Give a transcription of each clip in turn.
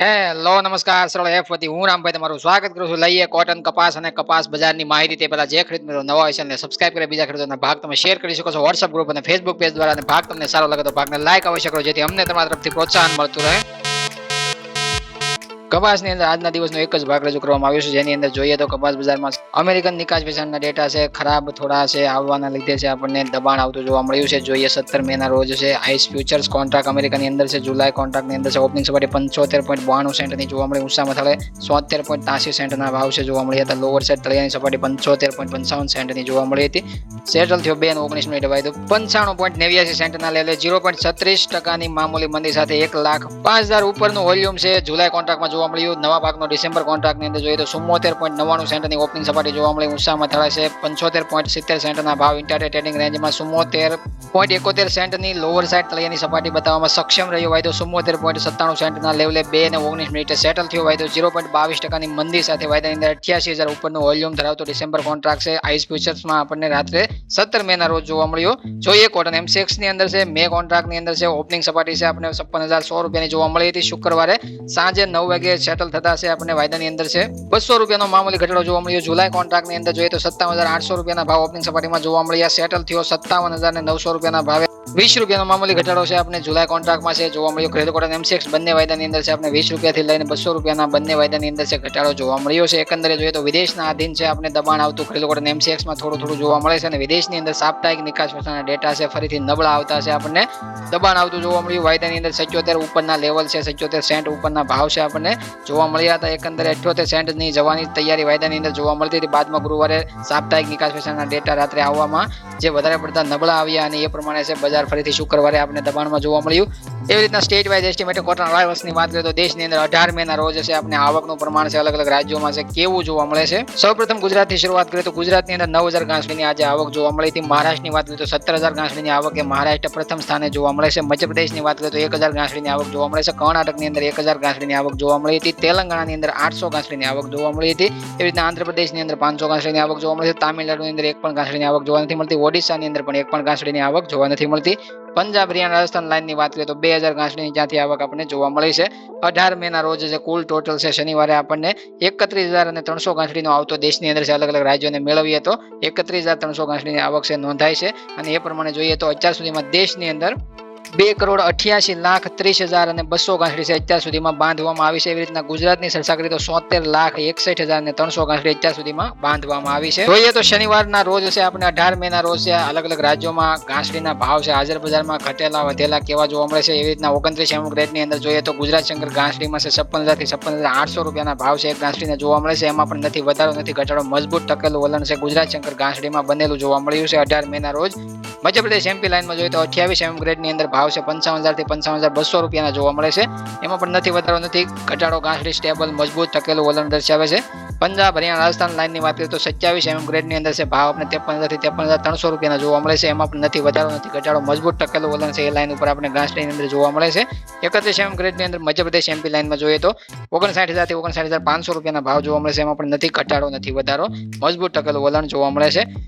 Hello નમસ્કાર સરળ F વતી હું રામભાઈ તમારું સ્વાગત કરું છું. લઈએ કોટન કપાસ અને કપાસ બજારની માહિતી. તે પહેલા જે ખરીદ મિત્રો નવા હોય છે અને સબસ્ક્રાઇબ કરી બીજા ખેડૂતોના ભાગ તમે શેર કરી શકો છો વોટ્સઅપ ગ્રુપ અને ફેસબુક પેજ દ્વારા. અને ભાગ તમને સારો લાગે તો ભાગને લાઈક અવશ્ય કરો જેથી અમને તમારા તરફથી પ્રોત્સાહન મળતું રહે. કપાસની અંદર આજના દિવસનો એક જ ભાગ રજૂ કરવામાં આવ્યો છે, જેની અંદર જોઈએ તો કપાસ બજારમાં અમેરિકન નિકાસ વેચાણના ડેટા છે ખરાબ થોડા છે, આવવાના લીધે છે આપણને દબાણ આવતું જોવા મળ્યું છે. જોઈએ 17 મેના રોજ છે આઈસ ફ્યુચર્સ કોન્ટ્રાક્ટ અમેરિકાની અંદર છે. જુલાઈ કોન્ટ્રાક્ટની અંદર છે ઓપનિંગ સપાટી 75.92 સેન્ટની જોવા મળી. ઊંચામાં થળે 73.83 સેન્ટના ભાવ છે જોવા મળ્યા હતા. લોઅર સાઈડ તળિયાની સપાટી 75.55 સેન્ટની જોવા મળી હતી. સેટલ થયો 2:19 મિનિટે વાયદો 95.89 સેન્ટના લેવલે 0.36% મામૂલી મંદી સાથે 1,05,000 ઉપરનું વોલ્યુમ છે જુલાઈ કોન્ટ્રાક્ટમાં જોવા મળ્યું. નવા ભાગનો ડિસેમ્બર કોન્ટ્રાક્ટની અંદર જોઈએ તો 74.99 સેન્ટની ઓપનિંગ સપાટી જોવા મળી. ઊંચામાં થળે છે 75.70 સેન્ટના ભાવ. ઇન્ટરડે ટ્રેડિંગ રેન્જમાં 74.71 સેન્ટની લોઅર સાઈડ તળિયાની સપાટી બતાવવામાં સક્ષમ રહ્યો. વાયદો 74.97 સેન્ટના લેવલે 2:19 મિનિટે સેટલ થયો. વાયદો 0.22%ની મંદી સાથે વાયદાની અંદર 88,000 ઉપરનું વોલ્યુમ ધરાવતો ડિસેમ્બર કોન્ટ્રાક્ટ છે. આઈસ ફ્યુચર્સમાં આપણને રાત્રે 17 મેના રોજ જોવા મળ્યો. જોઈએ કોટન એમસીએક્સ ની અંદર છે મે કોન્ટ્રાક્ટની અંદર છે ઓપનિંગ સપાટી છે આપણે 56,100 રૂપિયાની જોવા મળી હતી. શુક્રવારે સાંજે 9 વાગે સેટલ થતા છે આપણે વાયદાની અંદર છે 200 રૂપિયાનો મામૂલી ઘટાડો જોવા મળ્યો. જુલાઈ કોન્ટ્રાક્ટની અંદર જોઈએ તો 57,800 રૂપિયાના ભાવ ઓપનિંગ સપાટીમાં જોવા મળ્યા. સેટલ થયો 57,900 રૂપિયાના ભાવે 20 રૂપિયાનો મામૂલી ઘટાડો છે આપણે જુલાઈ કોન્ટ્રાક્ટમાં છે જોવા મળ્યો. ઘરેલું કોટન એમસીએક્સ બંને વાયદાની અંદર છે આપણે 20 રૂપિયાથી લઈને 200 રૂપિયાના બંને વાયદાની અંદર છે ઘટાડો જોવા મળ્યો છે. એકંદરે જોઈએ તો વિદેશના આધીન છે આપણે દબાણ આવતું ઘરેલું કોટન એમસીએક્સમાં થોડું જોવા મળે છે. અને વિદેશની અંદર સાપ્તાહિક નિકાસ વેચાણના ડેટા છે ફરીથી નબળા આવતા છે આપણને દબાણ આવતું જોવા મળ્યું. વાયદાની અંદર 77 ઉપરના લેવલ છે, 77 સેન્ટ ઉપરના ભાવ છે આપણને જોવા મળ્યા હતા. એકંદરે 78 સેન્ટની જવાની તૈયારી વાયદાની અંદર જોવા મળતી હતી. બાદમાં ગુરુવારે સાપ્તાહિક નિકાસ વેચાણના ડેટા રાત્રે આવવામાં જે વધારે પડતા નબળા આવ્યા અને એ પ્રમાણે છે બજાર ફરીથી શુક્રવારે આપણે દબાણમાં જોવા મળ્યું. એવી રીતના સ્ટેટ વાઇઝ એસ્ટિમેટ કોટન અરાઇવલ્સની વાત કરીએ તો દેશની અંદર 18 મેના રોજ છે આપણે આવકનું પ્રમાણ છે અલગ અલગ રાજ્યોમાં છે કેવું જોવા મળે છે. સૌપ્રથમ ગુજરાતથી શરૂઆત કરીએ તો ગુજરાતની અંદર 9,000 ગાંસડીની આજે આવક જોવા મળી હતી. મહારાષ્ટ્રની વાત કરીએ તો 17,000 ગાંસડીની આવક એ મહારાષ્ટ્ર પ્રથમ સ્થાને જોવા મળે છે. મધ્યપ્રદેશની વાત કરીએ તો 1,000 ગાંસડીની આવક જોવા મળે છે. કર્ણાટકની અંદર 1,000 ગાંસડીની આવક જોવા મળી હતી. તેલંગાણાની અંદર 800 ગાંસડીની આવક જોવા મળી હતી. એવી રીતના આંધ્રપ્રદેશની અંદર 500 ગાંસડીની આવક જોવા મળી છે. તામિલનાડુની અંદર એક પણ ગાંસડીની આવક જોવા નથી મળતી. ઓડિશાની અંદર પણ એક પણ ગાંસડીની આવક જોવા નથી મળતી. પંજાબ હરિયાણા રાજસ્થાન લાઇનની વાત કરીએ તો 2,000 ગાંસડીની જ્યાંથી આવક આપણને જોવા મળી છે. 18 મેના રોજ છે કુલ ટોટલ છે શનિવારે આપણને 31,300 ગાંસડીનો આવતો દેશની અંદર છે અલગ અલગ રાજ્યોને મેળવીએ તો 31,300 ગાંસડીની આવક છે નોંધાય છે. અને એ પ્રમાણે જોઈએ તો અત્યાર સુધીમાં દેશની અંદર 2,88,30,200 ગાંસડી છે અત્યાર સુધીમાં બાંધવામાં આવી છે. એવી રીતના ગુજરાતની ચર્ચા કરીએ તો 73,61,300 ગાંસડી અત્યાર સુધીમાં બાંધવામાં આવી છે. જોઈએ તો શનિવારના રોજ છે આપણે 18 મેના રોજ છે અલગ અલગ રાજ્યોમાં ઘાસડીના ભાવ છે હાજર બજારમાં ઘટેલા વધેલા કેવા જોવા મળે છે. એવી રીતના 29 ગ્રેડની અંદર જોઈએ તો ગુજરાત શંકર ઘાસડીમાં છે 56,000 થી 56,800 રૂપિયાના ભાવ છે એક ઘાસડીને જોવા મળે છે. એમાં પણ નથી વધારો નથી ઘટાડો, મજબૂત ટકેલું વલણ છે ગુજરાત શંકર ઘાસડીમાં બનેલું જોવા મળ્યું છે 18 મેના રોજ. મધ્યપ્રદેશ એમપી લાઇનમાં જોઈએ તો 28 ગ્રેડની અંદર ભાવ છે 55,000 થી 55,200 રૂપિયાના જોવા મળે છે. એમાં પણ નથી વધારો નથી ઘટાડો, ઘાસડી સ્ટેબલ મજબૂત ટકેલું વલણ દર્શાવે છે. પંજાબ હરિયાણા રાજસ્થાન લાઇનની વાત કરીએ તો 27 ગ્રેડની અંદર છે ભાવ આપણે 53,000 થી 53,300 રૂપિયાના જોવા મળે છે. એમાં પણ નથી વધારો નથી ઘટાડો, મજબૂત ટકેલું વલણ છે એ લાઇન ઉપર આપણે ઘાસડીની અંદર જોવા મળે છે. 31 ગ્રેડની અંદર મધ્યપ્રદેશ એમપી લાઇનમાં જોઈએ તો 59,000 થી 59,500 રૂપિયાના ભાવ જોવા મળે છે. એમાં પણ નથી ઘટાડો નથી વધારો, મજબૂત ટકેલું વલણ જોવા મળે છે.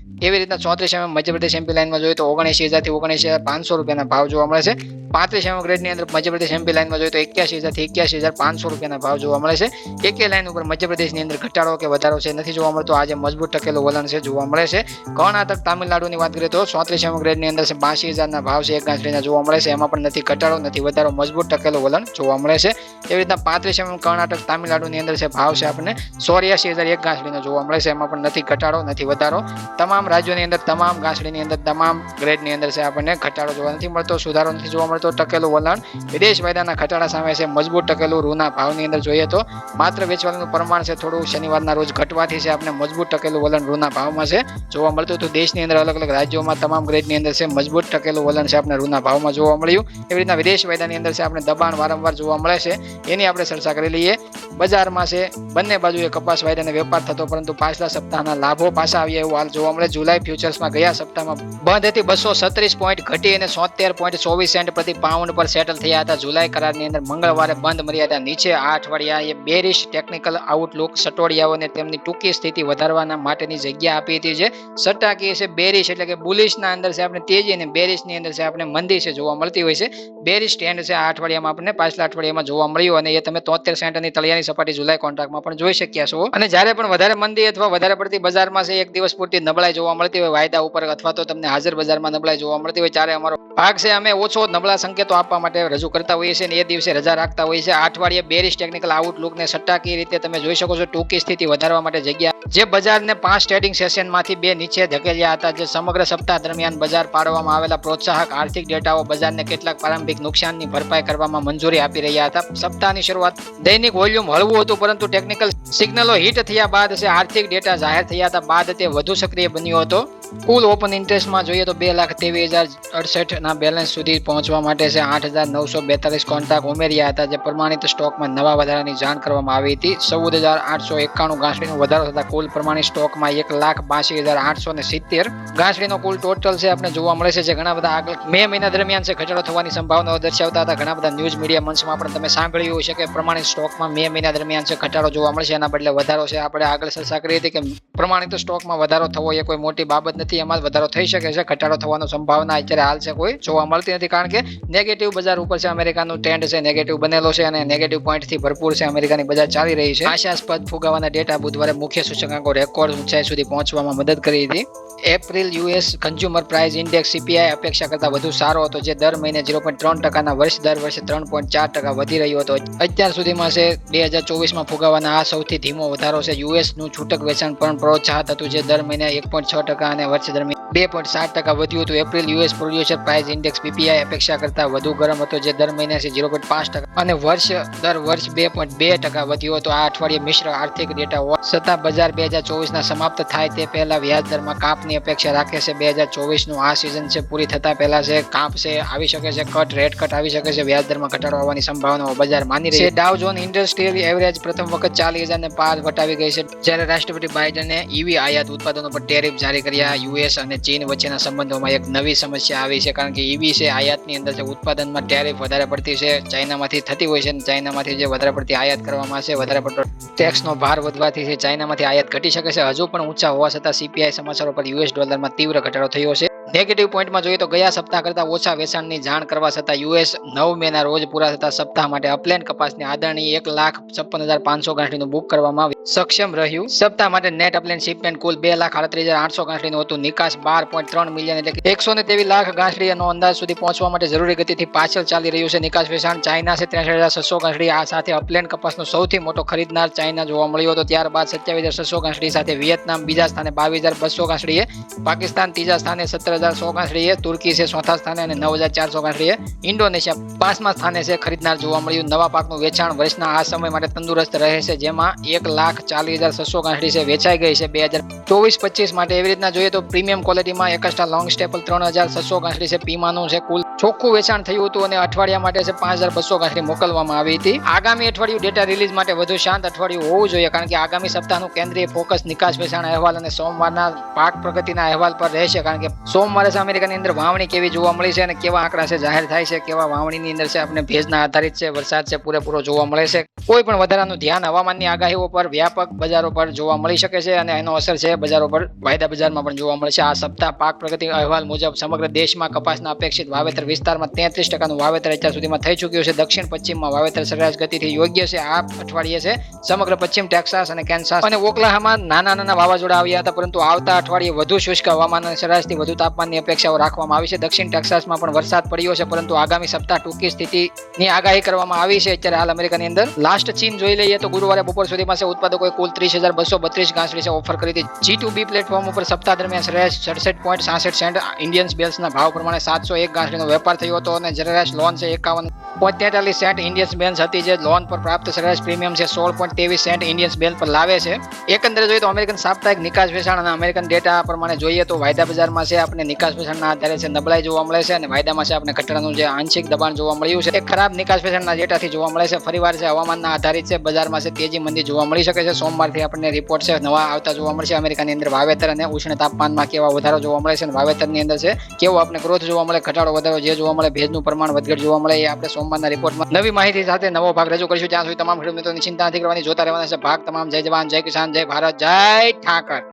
એવી રીતના 34 મધ્યપ્રદેશ એમપી લાઇનમાં જોઈએ તો 79,000 થી 79,500 રૂપિયાના ભાવ જોવા મળે છે. 35 ગ્રેડની અંદર મધ્યપ્રદેશ એમપી લાઇનમાં જોઈએ તો 81,000 થી 81,500 રૂપિયાના ભાવ જોવા મળે છે. એક લાઇન ઉપર મધ્યપ્રદેશની અંદર ઘટાડો કે વધારો છે નથી જોવા મળતો. આજે મજબૂત ટકેલું વલણ છે જોવા મળે છે. કર્ણાટક તામિલનાડુની વાત કરીએ તો 34 ગ્રેડની અંદર છે 82,000ના ભાવ છે એક ગાંસડીના જોવા મળે છે. એમાં પણ નથી ઘટાડો નથી વધારો, મજબૂત ટકેલું વલણ જોવા મળે છે. એવી રીતના 35 કર્ણાટક તામિલનાડુની અંદર છે ભાવ છે આપણને 84,000 એક ગાંસડીનો જોવા મળે છે. એમાં પણ નથી ઘટાડો નથી વધારો. તમામ રાજ્યોની અંદર તમામ ગાંસડીની અંદર તમામ ગ્રેડની અંદર છે આપણને ઘટાડો જોવા નથી મળતો, સુધારો નથી જોવા મળતો. ટકેલું વલણ વિદેશ વાયદાના ઘટાડા સામે છે મજબૂત ટકેલું. રૂના ભાવની અંદર જોઈએ તો માત્ર વેચવાનું પ્રમાણ છે થોડું શનિવારના રોજ ઘટવાથી છે આપણે મજબૂત ટકેલું વલણ રૂના ભાવમાં છે જોવા મળતું હતું. દેશની અંદર અલગ અલગ રાજ્યોમાં તમામ ગ્રેડની અંદર છે મજબૂત ટકેલું વલણ છે આપણે રૂના ભાવમાં જોવા મળ્યું. એવી રીતના વિદેશ વાયદાની અંદર છે આપણે દબાણ વારંવાર જોવા મળે છે એની આપણે ચર્ચા કરી લઈએ. બજારમાં છે બંને બાજુએ કપાસ વાયદાને વેપાર થતો, પરંતુ પાછલા સપ્તાહના લાભો પાછા આવ્યા એવું હાલ જોવા મળે. જુલાઈ ફ્યુચર્સમાં ગયા સપ્તાહમાં બંધ હતી 236 પોઈન્ટ ઘટી અને 70.24 સેન્ટ પ્રતિ પાઉન્ડ પર સેટલ થયા હતા. જુલાઈ કરારની અંદર મંગળવારે બંધ મર્યાદા નીચે આ અઠવાડિયા એ બેરિશ ટેકનિકલ આઉટલુક સટોડિયા જગ્યાઓને તેમની ટૂંકી સ્થિતિ વધારવાના માટેની જગ્યા આપી હતી. જે સટ્ટાકીય છે બેરિશ એટલે કે બુલિશના અંદર છે આપણે તેજી અને બેરિશની અંદર છે આપણે મંદી છે જોવા મળતી હોય છે. બેરિશ ટ્રેન્ડ છે આ અઠવાડિયામાં આપણને પાછલા અઠવાડિયામાં જોવા મળ્યું અને એ તમે 73 સેન્ટની તળિયાની સપાટી જુલાઈ કોન્ટ્રાક્ટમાં પણ જોઈ શક્યા છો. અને જ્યારે પણ વધારે મંદી અથવા વધારે પડતી બજારમાં છે એક દિવસ પૂરતી નબળાઈ જોવા મળતી હોય વાયદા ઉપર અથવા તો તમને હાજર બજારમાં નબળાઈ જોવા મળતી હોય ત્યારે અમારો ભાગ છે અમે ઓછો નબળા સંકેતો આપવા માટે રજૂ કરતા હોઈએ છીએ અને એ દિવસે રજા રાખતા હોઈએ છીએ. અઠવાડિયે બેરિશ ટેકનિકલ આઉટલુકને સટ્ટાકીય રીતે તમે જોઈ શકો છો ટૂંકી સ્થિતિ વધારવા માટે જગ્યા જે બજારને 5 ટ્રેડિંગ સેશનમાંથી 2 નીચે ધકેલ્યા હતા. જે સમગ્ર સપ્તાહ દરમિયાન બજાર પાડવામાં આવેલા પ્રોત્સાહક આર્થિક ડેટાઓ બજારને કેટલાક પ્રારંભિક નુકસાનની ભરપાઈ કરવામાં મંજૂરી આપી રહ્યા હતા. સપ્તાહની શરૂઆત દૈનિક વોલ્યુમ હળવું હતું પરંતુ ટેકનિકલ સિગ્નલો હિટ થયા બાદ છે આર્થિક ડેટા જાહેર થયા હતા બાદ તે વધુ સક્રિય બન્યો હતો. કુલ ઓપન ઇન્ટરેસ્ટમાં જોઈએ તો 2,23,068 ના બેલેન્સ સુધી પહોંચવા માટે છે 8,942 કોન્ટ્રાક્ટ ઉમેર્યા હતા. જે પ્રમાણિત સ્ટોકમાં નવા વધારાની જાણ કરવામાં આવી હતી. 14,891 ગાંસડીનો વધારો થતા કુલ પ્રમાણિત સ્ટોકમાં 1,82,870 ગાંસડીનો કુલ ટોટલ છે આપણે જોવા મળે છે. જે ઘણા બધા આગળ મે મહિના દરમિયાન છે ઘટાડો થવાની સંભાવનાઓ દર્શાવતા હતા. ઘણા બધા ન્યૂઝ મીડિયા મંચમાં પણ તમે સાંભળ્યું હશે કે પ્રમાણિત સ્ટોકમાં મે મહિના દરમિયાન છે ઘટાડો જોવા મળશે એના બદલે વધારો છે. આપણે આગળ ચર્ચા કરી હતી કે પ્રમાણિત સ્ટોકમાં વધારો થવો એ કોઈ મોટી બાબત નથી. એમાં વધારો થઈ શકે છે. ઘટાડો થવાનો સંભાવના અત્યારે હાલ છે કોઈ જોવા મળતી નથી કારણ કે નેગેટિવ બજાર ઉપર છે અમેરિકાનું ટ્રેન્ડ છે નેગેટિવ બનેલો છે અને નેગેટિવ પોઈન્ટથી ભરપૂર છે અમેરિકાની બજાર ચાલી રહી છે. આશાસ્પદ ફુગાવાના ડેટા બુધવારે મુખ્ય સૂચકાંકો રેકોર્ડ ઊંચાઈ સુધી પહોંચવામાં મદદ કરી હતી. April US consumer price index CPI અપેક્ષા કરતા વધુ સારો હતો. જે દર મહિને 0.3%ના દર વર્ષે 3.4% વધી રહ્યો હતો. અત્યાર સુધીમાં છે 2024માં ફુગાવાના આ સૌથી ધીમો વધારો છે. યુએસનું છૂટક વેચાણ પણ પ્રોત્સાહત હતું જે દર મહિને 1.6% અને વર્ષ દરમિયાન 2.7% વધ્યું હતું. April US producer price index PPI અપેક્ષા કરતા વધુ ગરમ હતો જે દર મહિને 0.5% અને વર્ષ 2.2% વધ્યો હતો. આ અઠવાડિયે મિશ્ર આર્થિક ડેટા હોવા છતાં બજાર 2024ના સમાપ્ત થાય તે પહેલા વ્યાજદરમાં કાપની અપેક્ષા રાખે છે. 2024નું આ સિઝન છે પૂરી થતા પહેલા છે કાપ છે આવી શકે છે રેટ કટ આવી શકે છે. વ્યાજદરમાં ઘટાડો આવવાની સંભાવનાઓ બજાર માની રહી છે. ડાઉ જોન ઇન્ડસ્ટ્રીયલ એવરેજ પ્રથમ વખત 40,000 ને પાર વટાવી ગઈ છે. જ્યારે રાષ્ટ્રપતિ બાઇડને ઈવી આયાત ઉત્પાદનો પર ટેરિફ જારી કર્યા. યુએસ અને ચીન વચ્ચેના સંબંધોમાં એક નવી સમસ્યા આવી છે કારણ કે ઈવી છે આયાતની અંદર છે ઉત્પાદનમાં ટેરિફ વધારે પડતી છે ચાઇનામાંથી થતી હોય છે અને ચાઇનામાંથી જે વધારે પડતી આયાત કરવામાં છે વધારે પડતો ટેક્સનો ભાર વધવાથી છે ચાઇનામાંથી આયાત ઘટી શકે છે. હજુ પણ ઊંચા હોવા છતાં સીપીઆઈ સમાચારો પર યુએસ ડોલરમાં તીવ્ર ઘટાડો થયો છે. નેગેટિવ પોઈન્ટમાં જોઈએ તો ગયા સપ્તાહ કરતા ઓછા વેચાણની જાણ કરવા છતાં યુએસ 9 મેના રોજ પૂરા થતા સપ્તાહ માટે અપલેન્ડ કપાસની આદરણી 1,56,500 ગાંઠડીનું બુક કરવામાં સક્ષમ રહ્યું. સપ્તાહ માટે નેટ અપલેન્ડ શિપમેન્ટ કુલ 2,38,800 ગાંઠડીનું હતું. નિકાસ 12.3 મિલિયન એટલે કે 123 લાખ ગાંઠડીનો અંદાજ સુધી પહોંચવા માટે જરૂરી ગતિથી પાછળ ચાલી રહ્યું છે. નિકાસ વેચાણ ચાઇના છે 63,600 ગાંઠડી. આ સાથે અપલેન્ડ કપાસનો સૌથી મોટો ખરીદનાર ચાઇના જોવા મળ્યો હતો. ત્યારબાદ 27,600 ગાંઠડી સાથે વિયેતનામ બીજા સ્થાને 22,200 ગાંઠડીએ, પાકિસ્તાન ત્રીજા સ્થાને 17,100 ગાંઠડીએ, તુર્કી છે ચોથા સ્થાને અને 9,400 ગાંઠડીએ, ઇન્ડોનેશિયા 5મા સ્થાને છે ખરીદનાર જોવા મળ્યું. નવા પાકનું વેચાણ વર્ષના આ સમય માટે તંદુરસ્ત રહે છે જેમાં 1,40,600 ગાંઠડી છે વેચાઈ ગઈ છે. 2024-25 માટે એવી રીતના જોઈએ તો પ્રીમિયમ ક્વોલિટીમાં એકસ્ટા લોંગ સ્ટેપલ 3,600 ગાંઠડી છે. પીમાનું છે કુલ ચોખ્ખું વેચાણ થયું હતું અને અઠવાડિયા માટે છે 5,200 ગાંઠડી મોકલવામાં આવી હતી. આગામી અઠવાડિયું ડેટા રિલીઝ માટે વધુ શાંત અઠવાડિયું હોવું જોઈએ કારણ કે આગામી સપ્તાહનું કેન્દ્રીય ફોકસ નિકાસ વેચાણ અહેવાલ અને સોમવારના પાક પ્રગતિના અહેવાલ પર રહેશે કારણ કે સોમવારે અમેરિકાની અંદર વાવણી કેવી જોવા મળી છે અને કેવા આંકડા છે જાહેર થાય છે. કેવા વાવણીની અંદર છે આપણે ભેજના આધારિત છે વરસાદ છે પૂરેપૂરો જોવા મળે છે. કોઈ પણ વધારાનું ધ્યાન હવામાનની આગાહીઓ પર વ્યાપક બજારો પર જોવા મળી શકે છે અને એનો અસર છે બજારો પર વાયદા બજારમાં પણ જોવા મળે છે. આ સપ્તાહ પાક પ્રગતિ અહેવાલ મુજબ સમગ્ર દેશમાં કપાસના અપેક્ષિત વાવેતર વિસ્તારમાં 33%નું વાવેતર અત્યાર સુધીમાં થઈ ચૂક્યું છે. દક્ષિણ પશ્ચિમમાં વાવેતર સરેરાશ ગતિથી યોગ્ય છે. આ અઠવાડિયે છે સમગ્ર પશ્ચિમ ટેક્સાસ અને કેન્સાસ અને ઓકલાહામાં નાના વાવાઝોડા આવ્યા હતા પરંતુ આવતા અઠવાડિયે વધુ શુષ્ક હવામાન અને સરેરાશથી વધુ તાપમાનની અપેક્ષાઓ રાખવામાં આવી છે. દક્ષિણ ટેક્સાસમાં પણ વરસાદ પડ્યો છે પરંતુ આગામી સપ્તાહ ટૂંકી સ્થિતિની આગાહી કરવામાં આવી છે. અત્યારે હાલ અમેરિકાની અંદર લાસ્ટ ચીન જોઈ લઈએ તો ગુરુવારે બપોર સુધીમાં છે ઉત્પાદકોએ કુલ 30,232 ગાંસડી છે ઓફર કરી હતી. G2B પ્લેટફોર્મ ઉપર સપ્તાહ દરમિયાન સરેરાશ 67.66 સેન્ટ ઇન્ડિયન બેલ્સના ભાવ પ્રમાણે 701 ગાંસડીનો વેપાર થયો હતો અને સરેરાશ લોન છે 51.43 સેન્ટ ઇન્ડિયન બેલ્સ હતી. જે લોન પર પ્રાપ્ત સરેરાશ પ્રીમિયમ છે 16.23 સેન્ટ ઇન્ડિયન બેલ પર લાવે છે. એકંદરે જોઈએ તો અમેરિકન સાપ્તાહિક નિકાસ વેચાણ અને અમેરિકન ડેટા પ્રમાણે જોઈએ તો વાયદા બજારમાં છે આપણે નિકાસ વેચાણના આધારે છે નબળાઈ જોવા મળે છે અને વાયદામાં છે આપણે ઘટાડાનું જે આંશિક દબાણ જોવા મળ્યું છે. એક ખરાબ નિકાસ વેચાણના ડેટાથી જોવા મળે છે. ફરીવાર છે હવામાનના આધારિત છે બજારમાં છે તેજી મંદી જોવા મળી શકે છે. સોમવારથી આપણને રિપોર્ટ છે નવા આવતા જોવા મળશે. અમેરિકાની અંદર વાવેતર અને ઉષ્ણ તાપમાનમાં કેવા વધારો જોવા મળે છે અને વાવેતરની અંદર છે કેવો આપણે ગ્રોથ જોવા મળે ઘટાડો વધારો જે જોવા મળે ભેજનું પ્રમાણ વધઘટ જોવા મળે એ આપણે સોમવાર હવામાનના રિપોર્ટમાં નવી માહિતી સાથે નવો ભાગ રજૂ કરીશું. ત્યાં સુધી તમામ ખેડૂત મિત્રોની ચિંતા નથી કરવાની, જોતા રહેવાના છે ભાગ તમામ. જય જવાન, જય કિસાન, જય ભારત, જય ઠાકર.